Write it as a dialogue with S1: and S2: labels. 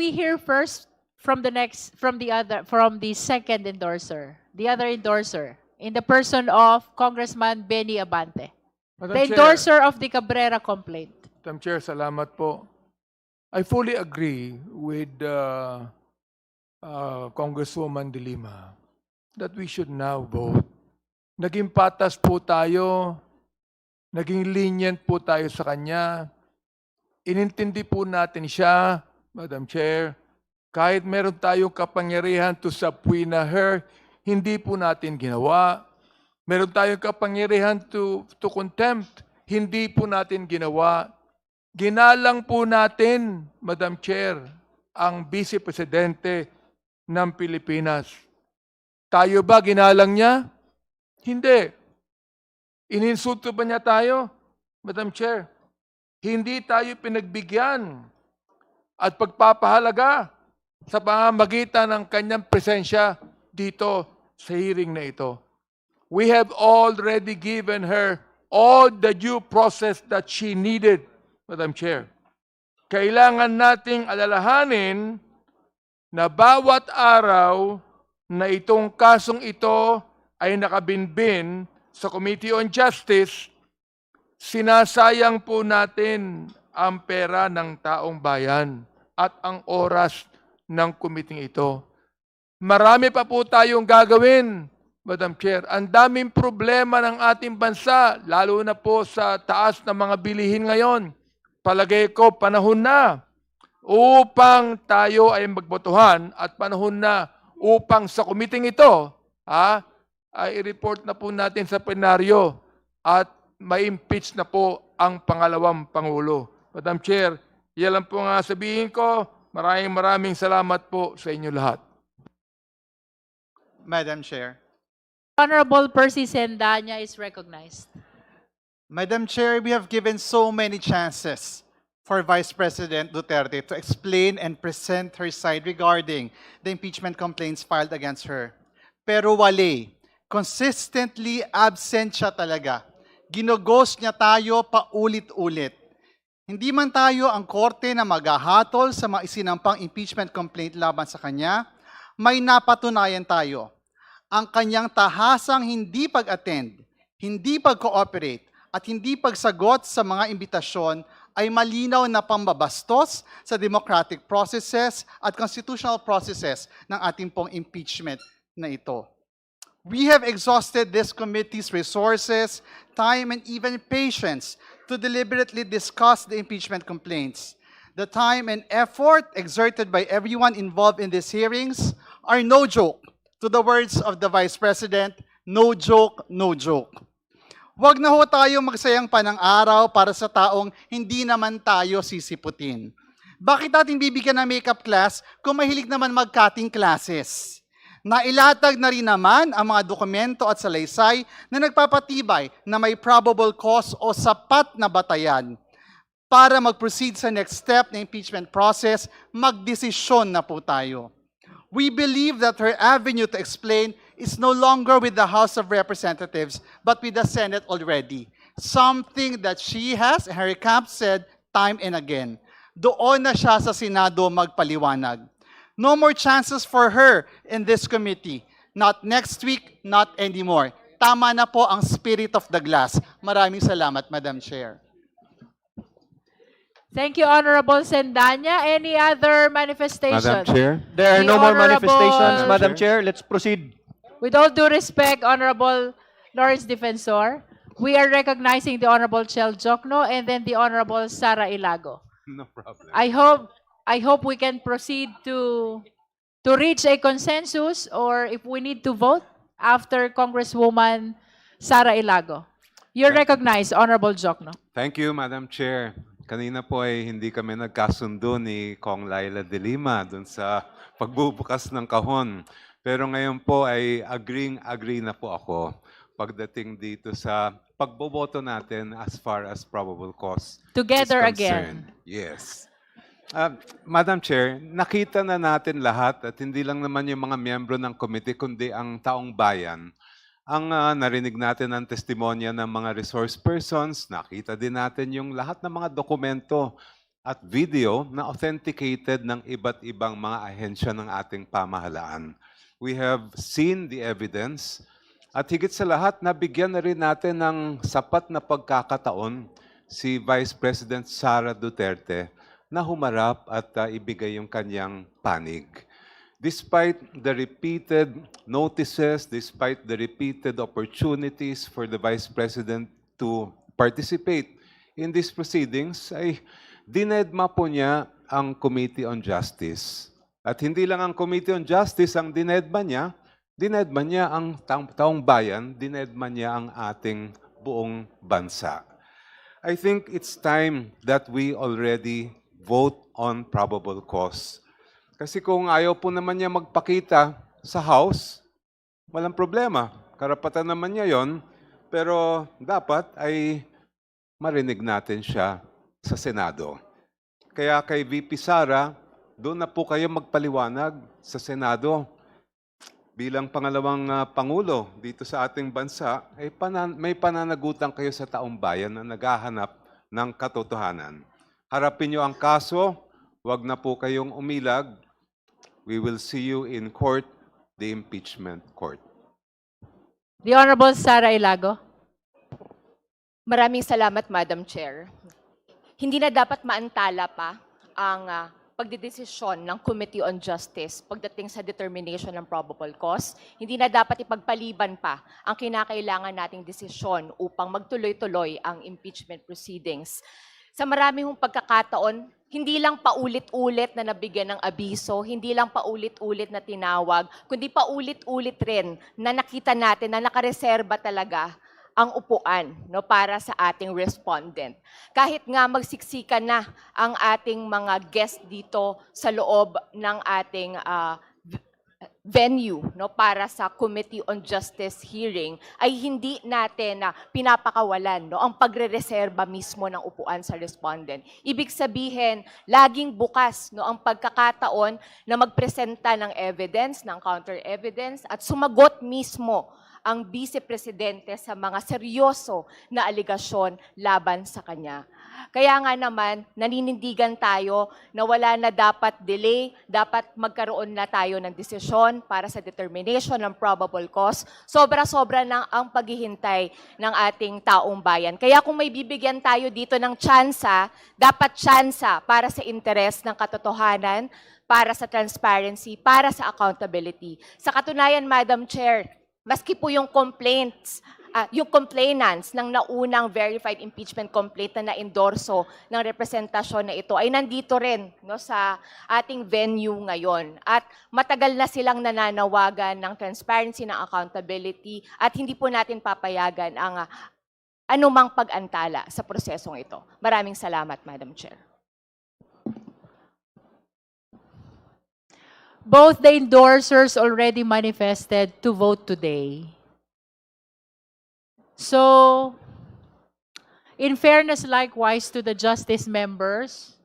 S1: we hear first from the second endorser, the other endorser, in the person of Congressman Benny Abante,
S2: Madam
S1: the
S2: Chair,
S1: endorser of the Cabrera complaint.
S2: Madam Chair, salamat po. I fully agree with Congresswoman De Lima that we should now vote. Naging patas po tayo, naging lenient po tayo sa kanya. Inintindi po natin siya, Madam Chair, kahit meron tayong kapangyarihan to subpoena her, hindi po natin ginawa. Meron tayong kapangyarihan to contempt, hindi po natin ginawa. Ginalang po natin, Madam Chair, ang Vice Presidente ng Pilipinas. Tayo ba ginalang niya? Hindi. Ininsulto ba niya tayo, Madam Chair? Hindi tayo pinagbigyan at pagpapahalaga sa pamamagitan ng kanyang presensya dito sa hearing na ito. We have already given her all the due process that she needed, Madam Chair. Kailangan nating alalahanin na bawat araw na itong kasong ito ay nakabinbin sa Committee on Justice, sinasayang po natin ang pera ng taong bayan at ang oras ng committee ito. Marami pa po tayong gagawin, Madam Chair. Ang daming problema ng ating bansa, lalo na po sa taas ng mga bilihin ngayon. Palagay ko, panahon na upang tayo ay magbotohan at panahon na upang sa committee ito, ay i-report na po natin sa plenaryo at ma-impeach na po ang pangalawang Pangulo. Madam Chair, yan lang po nga sabihin ko. Maraming salamat po sa inyo lahat.
S3: Madam Chair.
S1: Honorable Percy Sendanya is recognized.
S3: Madam Chair, we have given so many chances for Vice President Duterte to explain and present her side regarding the impeachment complaints filed against her. Pero wali. Consistently absent siya talaga. Ginoghost niya tayo paulit-ulit. Hindi man tayo ang korte na maghahatol sa mga isinampang impeachment complaint laban sa kanya, may napatunayan tayo. Ang kanyang tahasang hindi pag-attend, hindi pag-cooperate, at hindi pagsagot sa mga imbitasyon ay malinaw na pambabastos sa democratic processes at constitutional processes ng ating pong impeachment na ito. We have exhausted this committee's resources, time, and even patience to deliberately discuss the impeachment complaints. The time and effort exerted by everyone involved in these hearings are no joke. To the words of the Vice President, no joke, no joke. Huwag na ho tayo magsayang pa ng araw para sa taong hindi naman tayo sisiputin. Bakit natin bibigyan ng makeup class kung mahilig naman mag-cutting classes? Nailatag na rin naman ang mga dokumento at salaysay na nagpapatibay na may probable cause o sapat na batayan. Para mag-proceed sa next step na impeachment process, magdesisyon na po tayo. We believe that her avenue to explain is no longer with the House of Representatives, but with the Senate already. Something that she has, Harry Camp said time and again. Doon na siya sa Senado magpaliwanag. No more chances for her in this committee. Not next week, not anymore. Tama na po ang spirit of the glass. Maraming salamat, Madam Chair.
S1: Thank you, Honorable Sendanya. Any other manifestation?
S4: Madam Chair.
S5: There are
S1: The
S5: no more
S1: Honorable-
S5: manifestations,
S4: Madam
S5: Madam Chair. Let's proceed.
S1: With all due respect, Honorable Lawrence Defensor, we are recognizing the Honorable Chel Jokno and then the Honorable Sara Ilago.
S4: No problem.
S1: I hope we can proceed to reach a consensus, or if we need to vote after Congresswoman Sara Ilago. You're recognized, Honorable Jokno.
S4: Thank you, Madam Chair. Kanina po ay hindi kami nagkasundo ni Kong Laila De Lima dun sa pagbubukas ng kahon. Pero ngayon po ay agree na po ako pagdating dito sa pagboboto natin as far as probable cause
S1: Together
S4: is
S1: again.
S4: concerned. Yes. Madam Chair, nakita na natin lahat at hindi lang naman yung mga miyembro ng committee kundi ang taong bayan. Ang narinig natin ang testimonya ng mga resource persons, nakita din natin yung lahat ng mga dokumento at video na authenticated ng iba't ibang mga ahensya ng ating pamahalaan. We have seen the evidence at higit sa lahat, nabigyan na rin natin ng sapat na pagkakataon si Vice President Sara Duterte na humarap at ibigay yung kanyang panig. Despite the repeated notices, despite the repeated opportunities for the Vice President to participate in these proceedings, ay dinedma po niya ang Committee on Justice. At hindi lang ang Committee on Justice ang dinedma niya ang taong bayan, dinedma niya ang ating buong bansa. I think it's time that we already vote on probable cause. Kasi kung ayaw po naman niya magpakita sa House, walang problema. Karapatan naman niya yon, pero dapat ay marinig natin siya sa Senado. Kaya kay VP Sara, doon na po kayo magpaliwanag sa Senado. Bilang pangalawang Pangulo dito sa ating bansa, ay may pananagutan kayo sa taong bayan na naghahanap ng katotohanan. Harapin niyo ang kaso, wag na po kayong umilag. We will see you in court, the impeachment court.
S1: The Honorable Sara Ilago.
S5: Maraming salamat, Madam Chair. Hindi na dapat maantala pa ang pagdedesisyon ng Committee on Justice pagdating sa determination ng probable cause. Hindi na dapat ipagpaliban pa ang kinakailangan nating desisyon upang magtuloy-tuloy ang impeachment proceedings. Sa marami hong pagkakataon, hindi lang paulit-ulit na nabigyan ng abiso, hindi lang paulit-ulit na tinawag, kundi paulit-ulit rin na nakita natin na nakareserba talaga ang upuan para sa ating respondent. Kahit nga magsiksikan na ang ating mga guest dito sa loob ng ating venue para sa Committee on Justice hearing, ay hindi natin pinapakawalan ang pagrereserba mismo ng upuan sa respondent. Ibig sabihin, laging bukas ang pagkakataon na magpresenta ng evidence, ng counter-evidence, at sumagot mismo ang Vice Presidente sa mga seryoso na aligasyon laban sa kanya. Kaya nga naman, naninindigan tayo na wala na dapat delay, dapat magkaroon na tayo ng desisyon para sa determination ng probable cause. Sobra-sobra na ang paghihintay ng ating taong bayan. Kaya kung may bibigyan tayo dito ng tsansa, dapat tsansa para sa interes ng katotohanan, para sa transparency, para sa accountability. Sa katunayan, Madam Chair, maski po yung complainants ng naunang verified impeachment complaint na na-endorso ng representasyon na ito ay nandito rin sa ating venue ngayon. At matagal na silang nananawagan ng transparency, ng accountability, at hindi po natin papayagan ang anumang pag-antala sa prosesong ito. Maraming salamat, Madam Chair.
S1: Both the endorsers already manifested to vote today. So, in fairness likewise to the justice members,